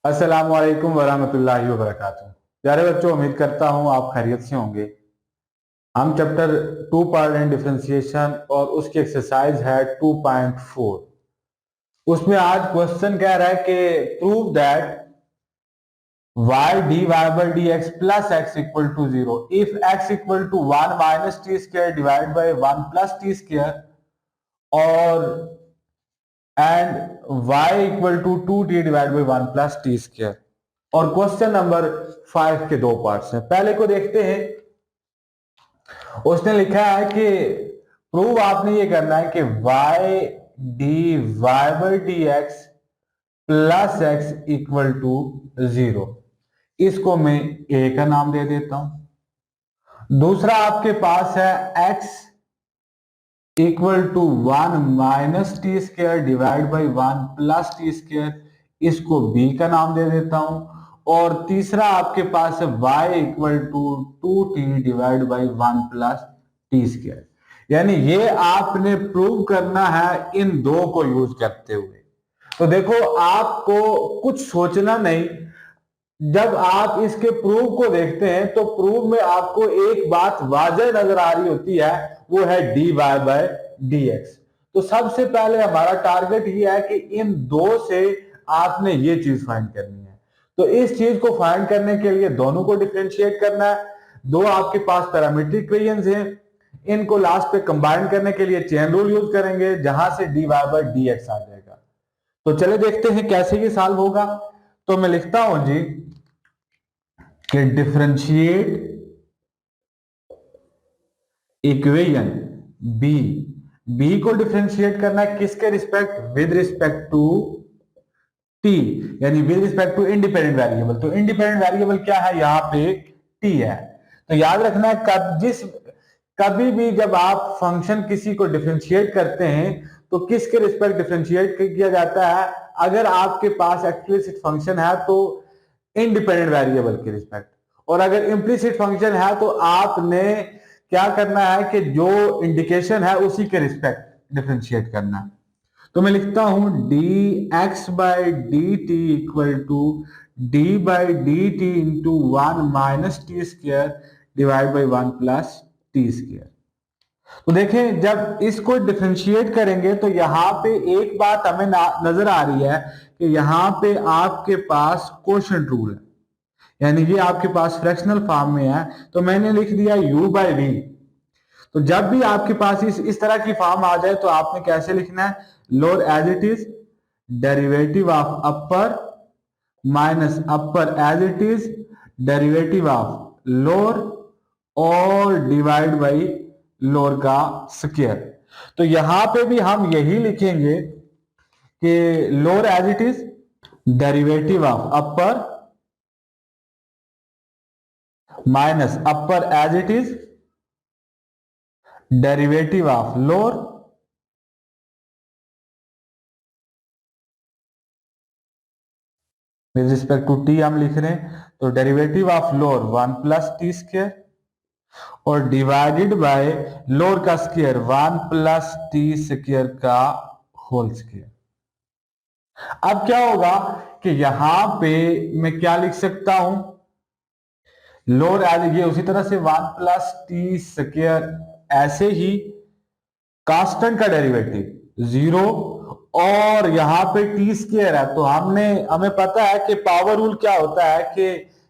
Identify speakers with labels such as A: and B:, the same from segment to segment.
A: अस्सलाम वालेकुम वरहमतुल्लाहि वबरकातुहू। प्यारे बच्चों, उम्मीद करता हूँ आप खैरियत से होंगे। हम चैप्टर 2 पढ़ रहे हैं डिफरेंशिएशन और उसकी एक्सरसाइज है 2.4। उसमें आज क्वेश्चन कह रहा है कि prove that y dy by dx plus x equal to 0 if x equal to 1 minus t square divided by 1 plus t square और and y equal to 2t divided by 1 plus t square। और question number 5 के दो parts हैं। पहले को देखते हैं। उसने लिखा है कि प्रूव आपने ये करना है कि y dy by D X plus X equal to 0। इसको मैं a का नाम दे देता हूं। दूसरा आपके पास है x equal to 1 minus T square divide by 1 plus T square, इसको b का नाम दे देता हूं। और तीसरा आपके पास है y equal to 2t divide by 1 plus T square. यानी ये आपने प्रूव करना है इन दो को यूज करते हुए। तो देखो, आपको कुछ सोचना नहीं। जब आप इसके प्रूव को देखते हैं तो प्रूव में आपको एक बात वाज़ेह नजर आ रही होती है, वो है dy बाय dx। तो सबसे पहले हमारा टारगेट ये है कि इन दो से आपने ये चीज फाइंड करनी है। तो इस चीज को फाइंड करने के लिए दोनों को डिफरेंशिएट करना है। दो आपके पास पैरामीट्रिक इक्वेशंस हैं, इनको लास्ट पे कंबाइन करने के लिए चेन रूल यूज करेंगे, जहां से dy बाय dx आ जाएगा। तो चले देखते हैं कैसे ये सॉल्व होगा। तो मैं लिखता हूं जी कि डिफरेंशिएट इक्वेशन बी को डिफरेंशिएट करना है किसके respect, with respect to t, यानी with respect to independent variable. तो इंडिपेंडेंट वेरिएबल क्या है, यहां पे टी है। तो याद रखना है कभी भी जब आप फंक्शन किसी को डिफरेंशिएट करते हैं तो किसके रिस्पेक्ट डिफरेंशिएट किया जाता है। अगर आपके पास एक्सप्लिसिट फंक्शन है तो इंडिपेंडेंट वेरिएबल के रिस्पेक्ट, और अगर इम्प्लिसिट फंक्शन है तो आपने क्या करना है कि जो इंडिकेशन है उसी के रिस्पेक्ट डिफरेंशिएट करना है। तो मैं लिखता हूं D x by D T equal to D by D T into 1 minus T square divide by 1 plus T square. तो देखें, जब इसको डिफरेंशिएट करेंगे तो यहां पे एक बात हमें नजर आ रही है कि यहां पे आपके पास कोशेंट रूल है, यानी ये आपके पास फ्रैक्शनल फॉर्म में है। तो मैंने लिख दिया u बाई वी। तो जब भी आपके पास इस तरह की फॉर्म आ जाए तो आपने कैसे लिखना है, lower as it is derivative of upper minus upper as it is derivative of lower और डिवाइड बाई लोअर का स्क्वायर। तो यहां पे भी हम यही लिखेंगे कि lower as it is derivative of upper minus upper as it is derivative of lower with respect to T हम लिख रहे हैं। तो derivative of lower 1 plus T square और डिवाइडेड बाय लोअर का स्क्वायर 1 प्लस टी स्क्वायर का whole square. अब क्या होगा कि यहां पे मैं क्या लिख सकता हूं, लोअर एज, ये उसी तरह से 1 प्लस टी स्क्वायर, ऐसे ही कांस्टेंट का डेरिवेटिव 0, और यहां पे टी स्क्वायर है। तो हमें पता है कि पावर रूल क्या होता है, कि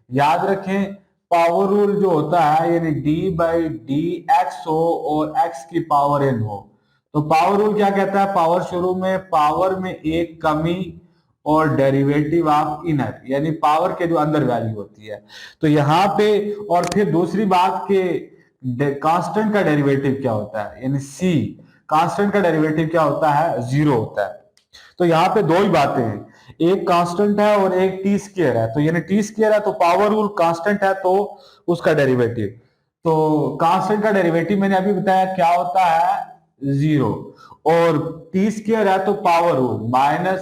A: याद रखें पावर रूल जो होता है यानी डी बाई डी एक्स हो और एक्स की पावर एन हो। तो पावर रूल क्या कहता है, पावर शुरू में पावर में एक कमी और डेरिवेटिव ऑफ इनर, यानी पावर के जो अंदर वैल्यू होती है। तो यहां पे, और फिर दूसरी बात के कांस्टेंट का डेरिवेटिव क्या होता है, यानी सी, कांस्टेंट का डेरिवेटिव क्या होता है, 0 होता है। तो यहाँ पे दो ही बातें हैं, एक कांस्टेंट है और एक टी स्क्वायर है। तो यानी टी स्क्वायर है तो पावर रूल, कांस्टेंट है तो उसका डेरिवेटिव। तो कांस्टेंट का डेरिवेटिव मैंने अभी बताया क्या होता है, 0, और टी स्क्वायर है तो पावर रूल माइनस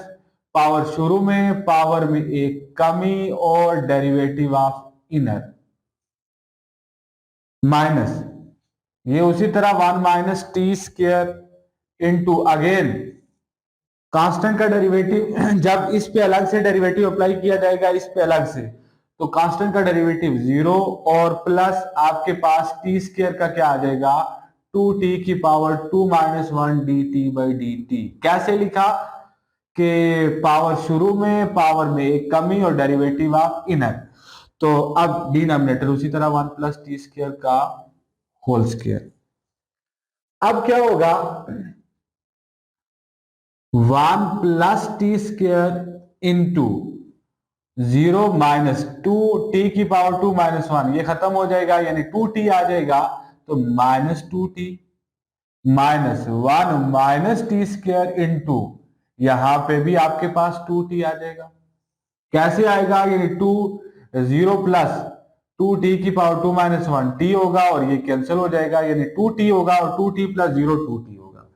A: पावर शुरू में, पावर में एक कमी और डेरिवेटिव ऑफ इनर माइनस, ये उसी तरह 1 minus T square into again constant का डेरिवेटिव जब इस पे अलग से डेरिवेटिव अप्लाई किया जाएगा, इस पे अलग से, तो कांस्टेंट का डेरिवेटिव 0 और प्लस आपके पास टी स्क्वायर का क्या आ जाएगा, 2t की power 2 minus 1 dt by dt। कैसे लिखा कि पावर शुरू में, पावर में एक कमी और डेरिवेटिव ऑफ इनर। तो अब डिनोमिनेटर उसी तरह 1 प्लस टी स्क्वायर का होल स्क्वायर। अब क्या होगा, 1 plus T square into 0 minus 2 T की पावर 2 माइनस 1, ये खत्म हो जाएगा यानी 2t आ जाएगा, तो minus 2t minus 1 minus T square into, यहां पे भी आपके पास 2t आ जाएगा। कैसे आएगा, यानी 0 प्लस 2t की पावर 2 माइनस 1 t होगा और ये कैंसिल हो जाएगा, यानी 2t होगा और 2t प्लस 0 2t होगा,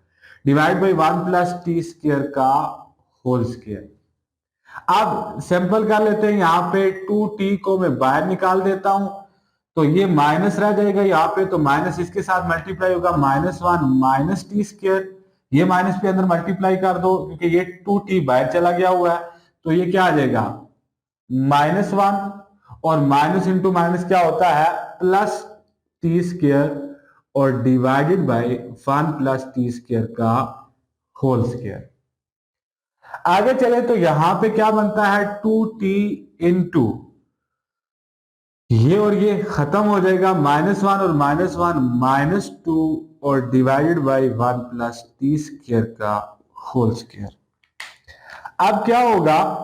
A: divide by 1 plus T square का होल स्क्वायर। अब सिंपल कर लेते हैं, यहां पे 2t को मैं बाहर निकाल देता हूं, तो ये माइनस रह जाएगा यहाँ पे, तो माइनस इसके साथ मल्टीप्लाई होगा, माइनस 1 माइनस टी स्क्वायर, ये माइनस पे अंदर मल्टीप्लाई कर दो क्योंकि ये 2t बाहर चला गया हुआ है, तो ये क्या आ जाएगा -1, और माइनस इंटू माइनस क्या होता है प्लस टी स्क्वायर, और divided bye 1 plus T square का होल स्क्वायर। आगे चले तो यहां पे क्या बनता है 2t इंटू, ये और ये खत्म हो जाएगा, -1 और -1 -2, और divided bye 1 plus T square का होल स्क्वायर। अब क्या होगा,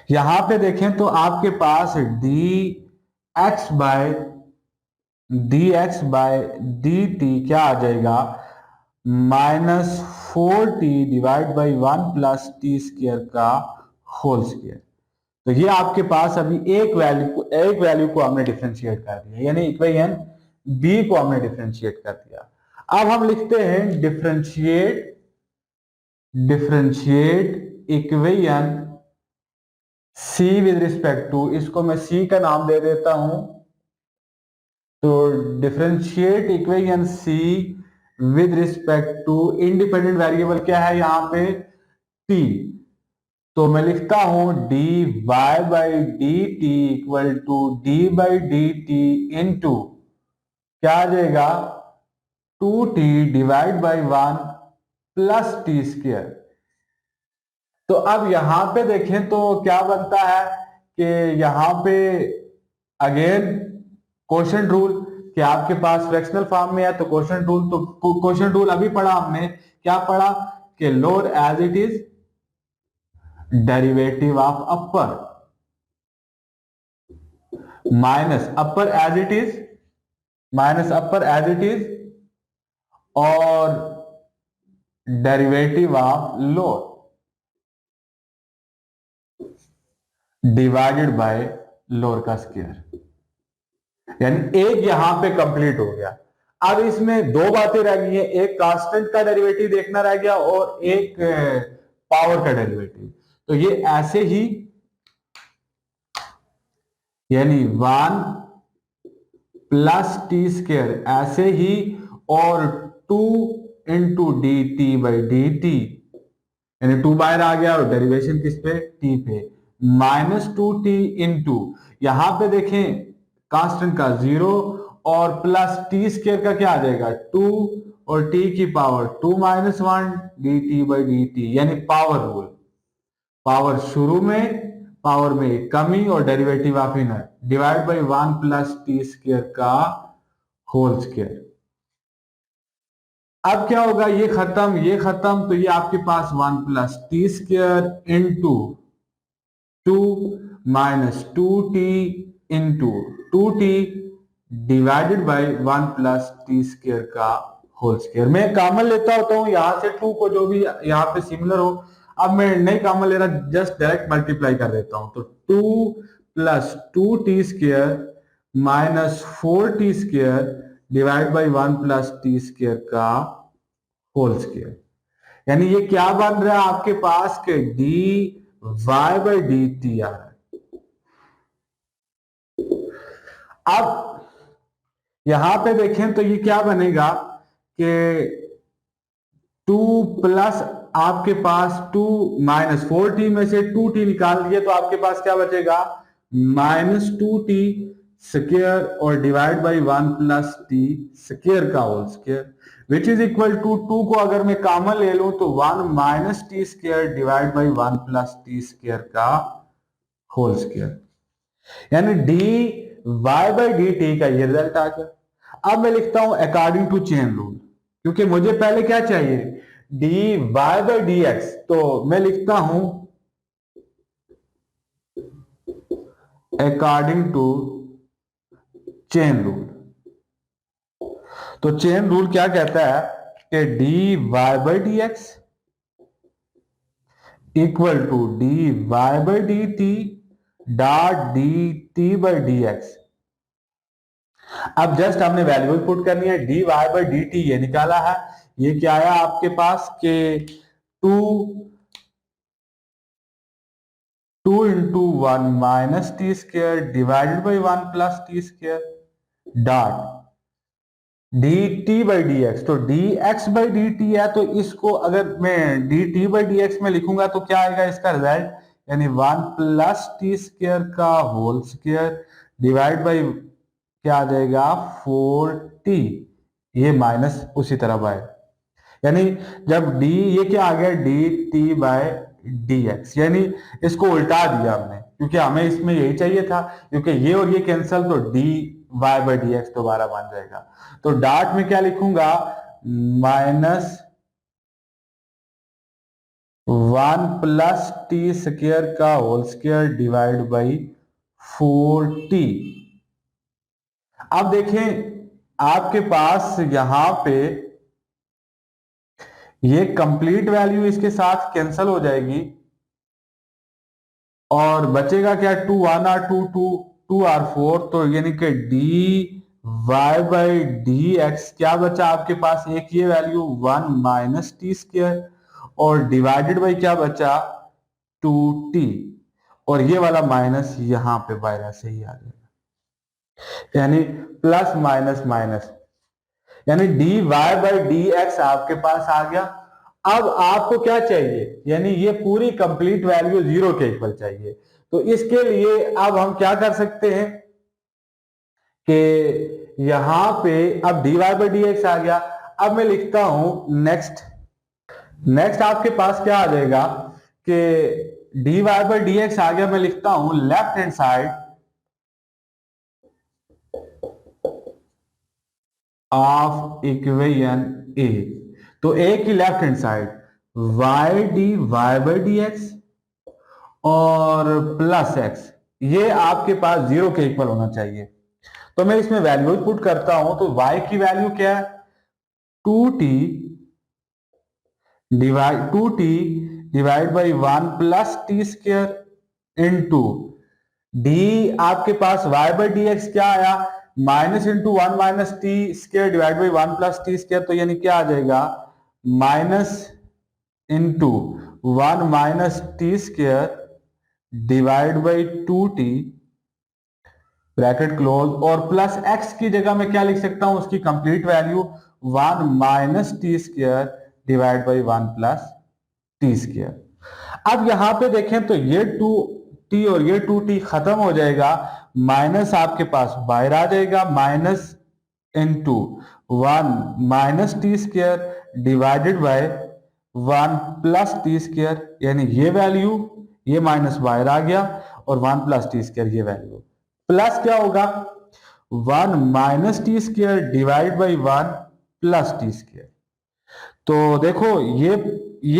A: यहां पे देखें तो आपके पास dx बाय dt क्या आ जाएगा, -4t divide by 1 plus T square का होल स्क्वायर। तो ये आपके पास अभी एक वैल्यू को हमने डिफरेंशिएट कर दिया, यानी इक्वेशन बी को हमने डिफरेंशिएट कर दिया। अब हम लिखते हैं differentiate equation C with respect to, इसको मैं सी का नाम दे देता हूं, तो differentiate equation C with respect to independent variable क्या है यहाँ पे टी, तो मैं लिखता हूं D Y by D T equal to D by D T into क्या आ जाएगा 2t divide by 1 plus T square. तो अब यहां पे देखें तो क्या बनता है कि यहां पे अगेन क्वोशंट रूल, कि आपके पास फ्रैक्शनल फॉर्म में है तो क्वोशंट रूल, तो क्वोशंट रूल अभी पढ़ा हमने, क्या पढ़ा कि lower as it is derivative of upper minus upper as it is और derivative of lower divided by lower का स्क्वायर, यानी एक यहां पे कंप्लीट हो गया। अब इसमें दो बातें रह गई हैं, एक कांस्टेंट का डेरिवेटिव देखना रह गया और एक पावर का डेरिवेटिव। तो ये ऐसे ही, यानी 1 प्लस टी स्क्वायर ऐसे ही, और 2 into D T by D T, यानी 2 बाहर आ गया और डेरिवेशन किस पे टी पे, -2t इंटू, यहां पे देखें कांस्टेंट का 0 और प्लस टी स्क्वायर का क्या आ जाएगा 2 और t की power 2 minus 1 D T by D T, यानी पावर रूल, पावर शुरू में, पावर में एक कमी और derivative of inner, divide by 1 plus T square का होल स्क्वायर। अब क्या होगा, ये खत्म, तो ये आपके पास 1 plus T square into 2 minus 2t into 2t divided by 1 plus T square का होल स्क्वायर। मैं कॉमन लेता होता हूं यहां से 2 को, जो भी यहां पे सिमिलर हो। अब मैं नहीं कॉमन ले रहा, जस्ट डायरेक्ट मल्टीप्लाई कर देता हूं, तो 2 plus 2t square minus 4t square divide by 1 plus T square का होल स्क्वायर। यानी ये क्या बन रहा है आपके पास के d Y by D t आ रहा है। अब यहां पे देखें तो ये क्या बनेगा कि 2 प्लस आपके पास 2 माइनस 4t में से 2t निकाल दिए तो आपके पास क्या बचेगा, -2t स्क्वायर और divide by 1 plus T square का whole square, which is equal to 2 को अगर मैं कॉमन ले लूं तो 1 minus T square divide by 1 plus T square का होल स्क्वायर, यानी D Y by D t का ये रिजल्ट आ गया। अब मैं लिखता हूं अकॉर्डिंग टू चेन रूल, क्योंकि मुझे पहले क्या चाहिए, D Y by D x, तो मैं लिखता हूं अकॉर्डिंग टू चेन रूल। तो चेन रूल क्या कहता है कि D Y by D x equal to D Y by D T dot D T by D X. अब जस्ट हमने वैल्यू पुट करनी है, D Y by D T ये निकाला है, ये क्या आया आपके पास के 2 into 1 minus T square divided by 1 plus T square dot D T by D x. तो d x by D t है, तो इसको अगर मैं d T by D x में लिखूंगा तो क्या आएगा इसका रिजल्ट, यानी 1 प्लस टी स्क्वायर का होल स्क्वायर डिवाइड बाई क्या आ जाएगा 4t, ये माइनस उसी तरफ आए, यानी जब d ये क्या आ गया D T by D X, यानी इसको उल्टा दिया हमने क्योंकि हमें इसमें यही चाहिए था, क्योंकि ये और ये कैंसल तो D Y by D X दोबारा बन जाएगा। तो डॉट में क्या लिखूंगा, माइनस 1 प्लस टी स्क्वायर का whole square divide by 4t। अब देखें आपके पास यहां पे ये कंप्लीट वैल्यू इसके साथ कैंसिल हो जाएगी और बचेगा क्या, 2 1 आर 2 2 2 आर 4, तो यानी कि D Y by D X क्या बचा आपके पास, एक ये वैल्यू 1 माइनस टी स्क्वायर और डिवाइडेड बाई क्या बचा 2t, और ये वाला माइनस यहां पे बाहर से ही आ जाएगा, यानी प्लस माइनस माइनस, यानी D Y by D X आपके पास आ गया। अब आपको क्या चाहिए, यानी ये पूरी कंप्लीट वैल्यू 0 के इक्वल चाहिए, तो इसके लिए अब हम क्या कर सकते हैं कि यहां पे अब d Y by D x आ गया। अब मैं लिखता हूं नेक्स्ट आपके पास क्या आ जाएगा कि D Y by D x आ गया, मैं लिखता हूं left hand side of equation A, तो ए की left hand side y d Y by D x और प्लस एक्स, ये आपके पास 0 के इक्वल होना चाहिए। तो मैं इसमें वैल्यू पुट करता हूं, तो y की वैल्यू क्या है 2t divide by 1 plus T square into D आपके पास y बाई डी एक्स क्या आया, minus into 1 minus T square divide by 1 plus T square, तो यानी क्या आ जाएगा minus into 1 minus T square divide by 2t bracket close, और plus x की जगह में क्या लिख सकता हूं उसकी complete value 1 minus T square divide by 1 plus T square. अब यहां पे देखें तो ये 2t और ये 2t खत्म हो जाएगा, माइनस आपके पास बाहर आ जाएगा, minus into 1 minus T square divided by 1 plus T square, यानी ये वैल्यू ये माइनस बाहर आ गया और 1 प्लस टी स्क्वायर ये वैल्यू, प्लस क्या होगा 1 minus T square divide by 1 plus T square. तो देखो ये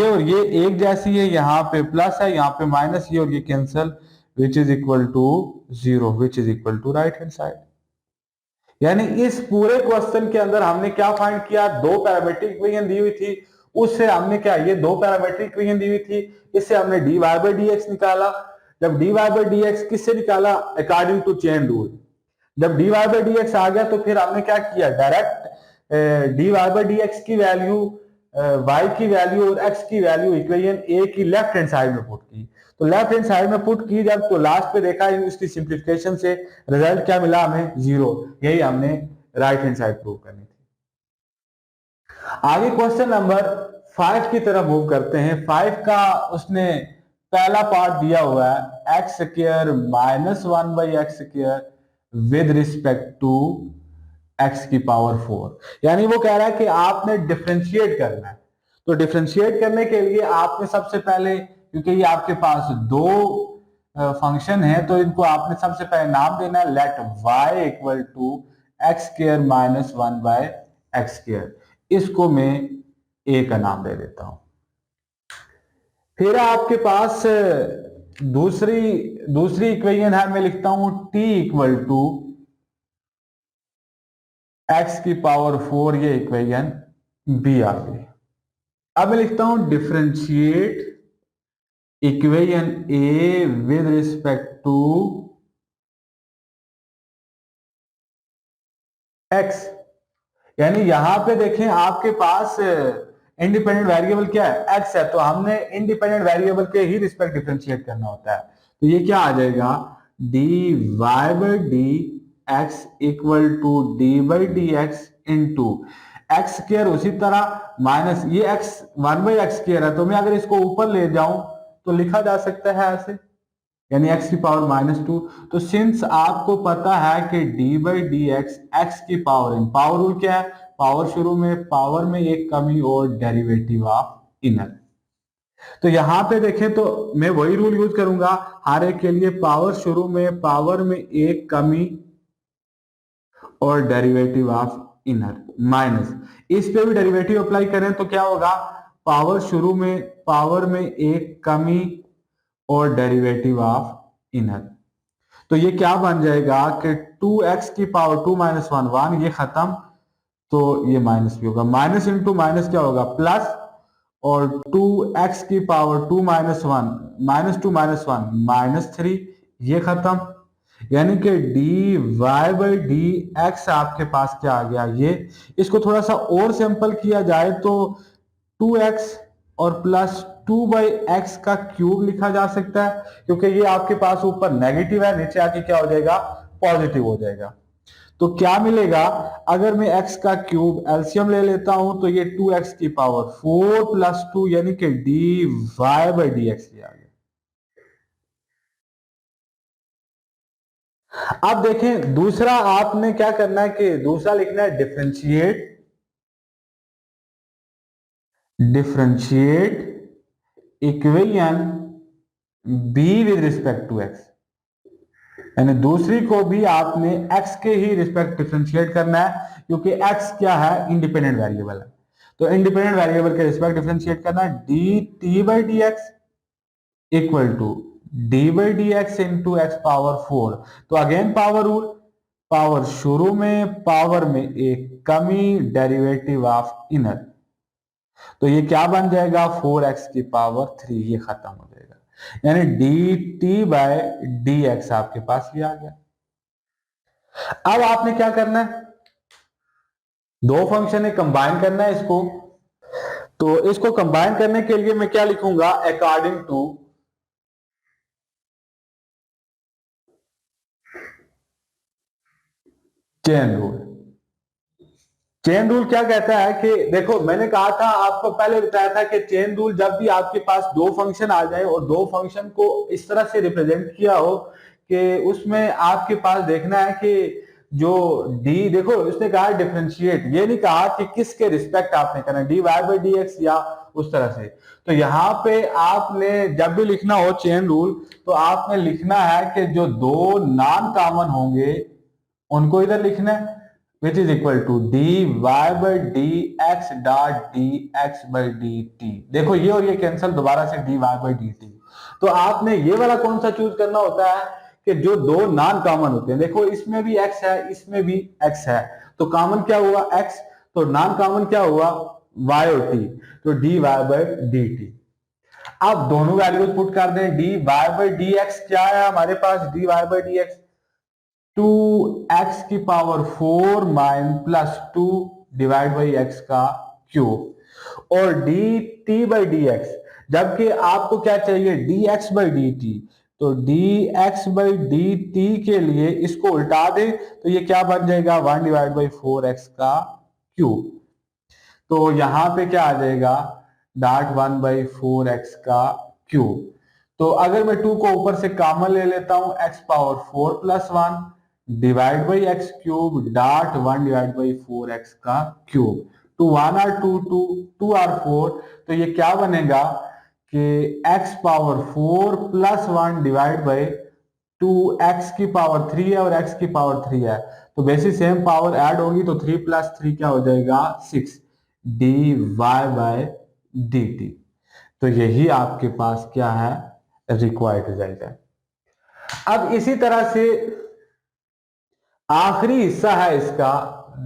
A: और ये एक जैसी है, यहाँ पे प्लस है यहाँ पे माइनस, ये और ये cancel, which is equal to 0, which is equal to right hand side. यानी इस पूरे क्वेश्चन के अंदर हमने क्या फाइंड किया, दो पैरामीट्रिक इक्वेशन दी हुई थी, उससे हमने क्या ये दो पैरामीट्रिक इक्वेशन दी हुई थी, इससे हमने d Y by D x निकाला। जब d Y by D x किससे निकाला, अकॉर्डिंग टू चेन रूल। जब d Y by D x आ गया तो फिर हमने क्या किया, direct d Y by D x की वैल्यू y की वैल्यू और x की वैल्यू इक्वेशन a की लेफ्ट हैंड साइड में पुट की। तो लेफ्ट हैंड साइड में पुट की जब, तो लास्ट पे देखा इसकी सिंप्लीफिकेशन से रिजल्ट क्या मिला हमें 0, यही हमने राइट हैंड साइड प्रूव करनी थी। आगे क्वेश्चन नंबर 5 की तरफ मूव करते हैं। 5 का उसने पहला पार्ट दिया हुआ है X square minus 1/x² with respect to X की पावर 4। यानी वो कह रहा है कि आपने डिफरेंशिएट करना है। तो डिफरेंशिएट करने के लिए आपने सबसे पहले, क्योंकि ये आपके पास दो फंक्शन है, तो इनको आपने सबसे पहले नाम देना है let y equal to x² minus 1/x²। इसको मैं a का नाम दे देता हूं। फिर आपके पास दूसरी दूसरी इक्वेशन है, मैं लिखता हूं t इक्वल टू x की पावर 4। ये इक्वेशन b आ गई। अब मैं लिखता हूं differentiate equation a with respect to x। यानी यहां पे देखें आपके पास इंडिपेंडेंट वेरिएबल क्या है, x है, तो हमने इंडिपेंडेंट वेरिएबल के ही रिस्पेक्ट डिफरेंशिएट करना होता है। तो ये क्या आ जाएगा, dy/dx equal to d/dx into x² उसी तरह माइनस ये x 1/x² है, तो मैं अगर इसको ऊपर ले जाऊं तो लिखा जा सकता है ऐसे, यानी x की पावर -2। तो सिंस आपको पता है कि d/dx x की पावर इन, पावर रूल क्या है, पावर शुरू में पावर में एक कमी और डेरिवेटिव ऑफ इनर। तो यहां पे देखें तो मैं वही रूल यूज करूंगा हर एक के लिए, पावर शुरू में पावर में एक कमी और डेरिवेटिव ऑफ इनर माइनस, इस पे भी डेरिवेटिव अप्लाई करें तो क्या होगा, पावर शुरू में पावर में एक कमी और डेरिवेटिव ऑफ इनर। तो ये क्या बन जाएगा कि 2x की पावर 2 माइनस 1 ये खत्म, तो ये माइनस भी होगा, माइनस इंटू माइनस क्या होगा प्लस, और 2x की पावर 2 माइनस 1 -2 माइनस 1 -3 ये खत्म। यानी कि dy/dx आपके पास क्या आ गया ये। इसको थोड़ा सा और सिंपल किया जाए तो 2x और प्लस 2/x का क्यूब लिखा जा सकता है, क्योंकि ये आपके पास ऊपर नेगेटिव है, नीचे आके क्या हो जाएगा, पॉजिटिव हो जाएगा। तो क्या मिलेगा, अगर मैं x का क्यूब एलसीएम ले लेता हूं तो ये 2x की पावर 4 प्लस 2 यानी कि dy/dx ये आ गया। अब देखें दूसरा आपने क्या करना है कि दूसरा लिखना है differentiate equation b with respect to x। यानी दूसरी को भी आपने x के ही रिस्पेक्ट डिफरेंशिएट करना है, क्योंकि x क्या है, इंडिपेंडेंट वेरिएबल है। तो इंडिपेंडेंट वेरिएबल के रिस्पेक्ट डिफरेंशिएट करना है, dt/dx equal to d/dx into x power 4। तो अगेन पावर रूल, पावर शुरू में पावर में एक कमी डेरिवेटिव ऑफ इनर, तो ये क्या बन जाएगा 4x की पावर 3 ये खत्म हो जाएगा। यानी dt/dx आपके पास ये आ गया। अब आपने क्या करना है, दो फंक्शन है कंबाइन करना है इसको। तो इसको कंबाइन करने के लिए मैं क्या लिखूंगा, according to chain rule. Chain rule क्या कहता है कि देखो मैंने कहा था आपको पहले बताया था कि चेन रूल जब भी आपके पास दो फंक्शन आ जाए और दो फंक्शन को इस तरह से रिप्रेजेंट किया हो कि उसमें आपके पास देखना है कि जो डी, देखो उसने कहा डिफरेंशिएट, ये नहीं कहा कि किसके रिस्पेक्ट आपने करना, dy/dx या उस तरह से। तो यहाँ पे आपने जब भी लिखना हो चेन रूल तो आपने लिखना है कि जो दो नॉन कॉमन होंगे उनको इधर लिखना है, which is equal to dy/dx dot dx/dt। देखो ये और ये कैंसिल, दोबारा से dy/dt। तो आपने ये वाला कौन सा चूज करना होता है कि जो दो नॉन कॉमन होते हैं, देखो इसमें भी x है इसमें भी x है, तो कॉमन क्या हुआ x, तो नॉन कॉमन क्या हुआ y और t, तो dy/dt। अब दोनों वैल्यूज पुट कर दें, dy/dx क्या है हमारे पास, dy/dx 2x की power 4 mine plus 2 divide by x का क्यूब, और dt/dx, जबकि आपको क्या चाहिए dx/dt, तो dx/dt के लिए इसको उल्टा दे तो ये क्या बन जाएगा 1 डिवाइड बाई 4x का क्यूब। तो यहां पे क्या आ जाएगा डॉट 1/4 x का क्यूब। तो अगर मैं 2 को ऊपर से कॉमन ले लेता हूं, x power 4 plus 1 divide by x cube dot 1 divide by 4x का क्यूब। 2 1 आर 2, 2 आर 4, तो ये क्या बनेगा कि x power 4 plus 1 divide by 2 x की पावर 3 है और x की पावर 3 है, तो बेसिक सेम पावर ऐड होगी तो 3 प्लस 3 क्या हो जाएगा 6 dy बाय dt। तो यही आपके पास क्या है रिक्वायर्ड रिजल्ट है। अब इसी तरह से आखिरी हिस्सा है इसका,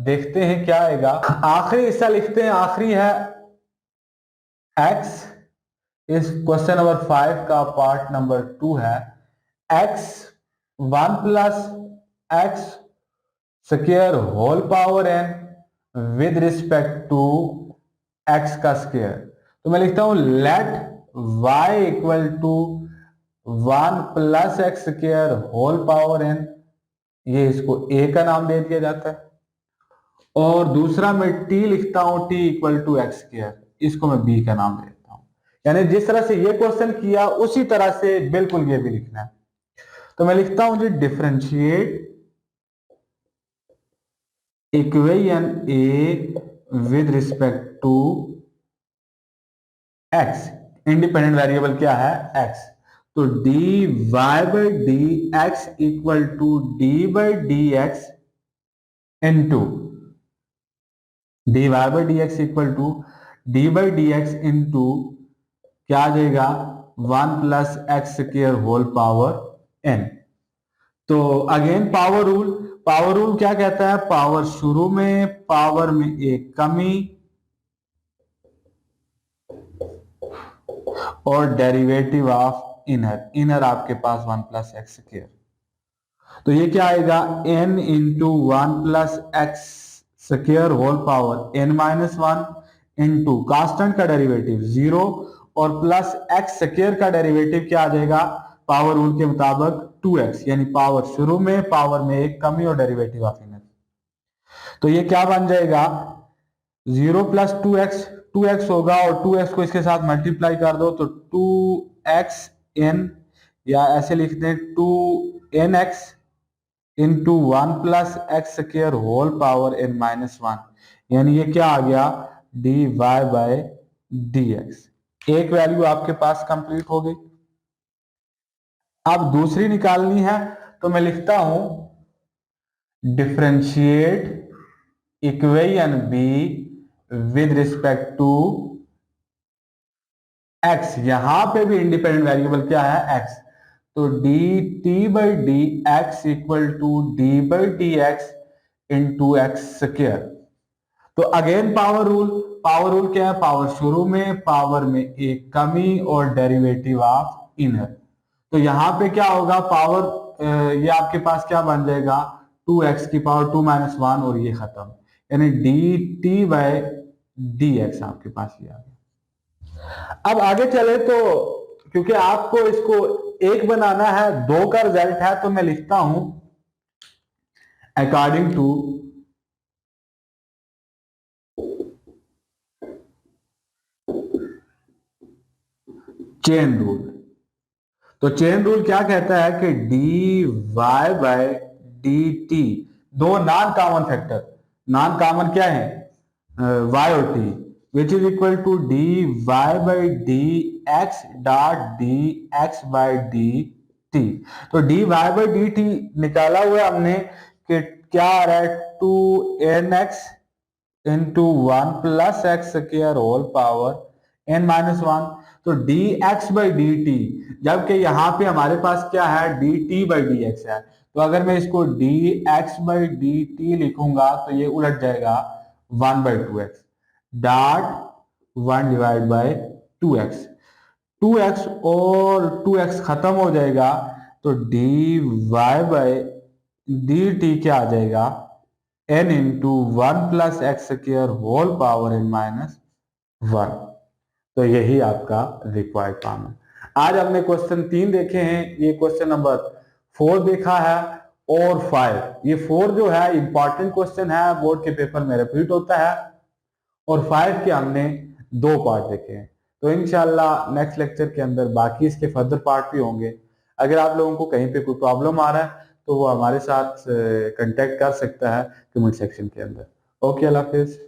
A: देखते हैं क्या आएगा। आखिरी हिस्सा लिखते हैं, आखिरी है x, इस क्वेश्चन नंबर 5 का पार्ट नंबर 2 है x 1 plus x square whole power n with respect to x का स्क्वायर। तो मैं लिखता हूं let y equal to 1 plus x square whole power n, ये इसको a का नाम दे दिया जाता है, और दूसरा मैं t लिखता हूं t equal to x square, इसको मैं b का नाम देता हूं। यानी जिस तरह से ये क्वेश्चन किया उसी तरह से बिल्कुल ये भी लिखना है। तो मैं लिखता हूं जी differentiate equation a with respect to x, independent variable क्या है x, तो dy by dx equal to d by dx into dy by dx equal to d by dx into क्या आ जाएगा 1 plus x square whole power n। तो again power rule क्या कहता है, पावर शुरू में, पावर में एक कमी और डेरिवेटिव ऑफ इनर आपके पास 1 प्लस एक्स स्क्वायर। तो ये क्या आएगा n into 1 plus x square whole power n minus 1 into constant का डेरिवेटिव 0 और प्लस एक्स स्क्वायर का डेरिवेटिव क्या आ जाएगा पावर रूल के मुताबिक 2x, यानी पावर शुरू में, पावर में एक कमी और डेरिवेटिव ऑफ इनर। तो ये क्या बन जाएगा 0 प्लस 2x होगा और 2x को इसके साथ मल्टीप्लाई कर दो तो 2xn, या ऐसे लिख दें 2nx into 1 plus x square whole power n minus 1, यानी ये क्या आ गया dy बाय dx। एक वैल्यू आपके पास कंप्लीट हो गई। अब दूसरी निकालनी है, तो मैं लिखता हूं differentiate equation b with respect to x, यहां पे भी इंडिपेंडेंट वेरिएबल क्या है x, तो dt by D x equal to D by D x into x square. तो अगेन पावर रूल क्या है, पावर शुरू में, पावर में एक कमी और डेरिवेटिव ऑफ इनर। तो यहां पे क्या होगा पावर ये आपके पास क्या बन जाएगा 2x की पावर 2 माइनस 1 और ये खत्म, यानी dt बाय dx आपके पास ये आ गया। अब आगे चले तो क्योंकि आपको इसको एक बनाना है, 2 का रिजल्ट है, तो मैं लिखता हूं अकॉर्डिंग टू चेन रूल। तो चेन रूल क्या कहता है कि dy बाय dt, दो non common factor, non common क्या है y और t, which is equal to dy by dx dot dx by dt। तो dy बाय dt निकाला हुआ हमने कि क्या आ रहा है 2nx into 1 plus x square whole power n minus 1, तो dx बाई dt, जबकि यहां पे हमारे पास क्या है dt बाई dx है, तो अगर मैं इसको dx बाई dt लिखूंगा तो ये उलट जाएगा 1 by 2x dot 1 divide by 2x, 2x और 2x खत्म हो जाएगा, तो dy बाई dt क्या आ जाएगा n into 1 plus x square whole power n minus 1। तो यही आपका रिक्वायर्ड फॉर्म है। आज हमने क्वेश्चन 3 देखे हैं, ये क्वेश्चन नंबर 4 देखा है और 5। ये 4 जो है इंपॉर्टेंट क्वेश्चन है, बोर्ड के पेपर में रिपीट होता है, और 5 के हमने 2 पार्ट देखे हैं। तो इंशाल्लाह नेक्स्ट लेक्चर के अंदर बाकी इसके फर्दर पार्ट भी होंगे। अगर आप लोगों को कहीं पे कोई प्रॉब्लम आ रहा है तो वो हमारे साथ कांटेक्ट कर सकता है कमेंट सेक्शन के अंदर। ओके, अल्लाह हाफिज।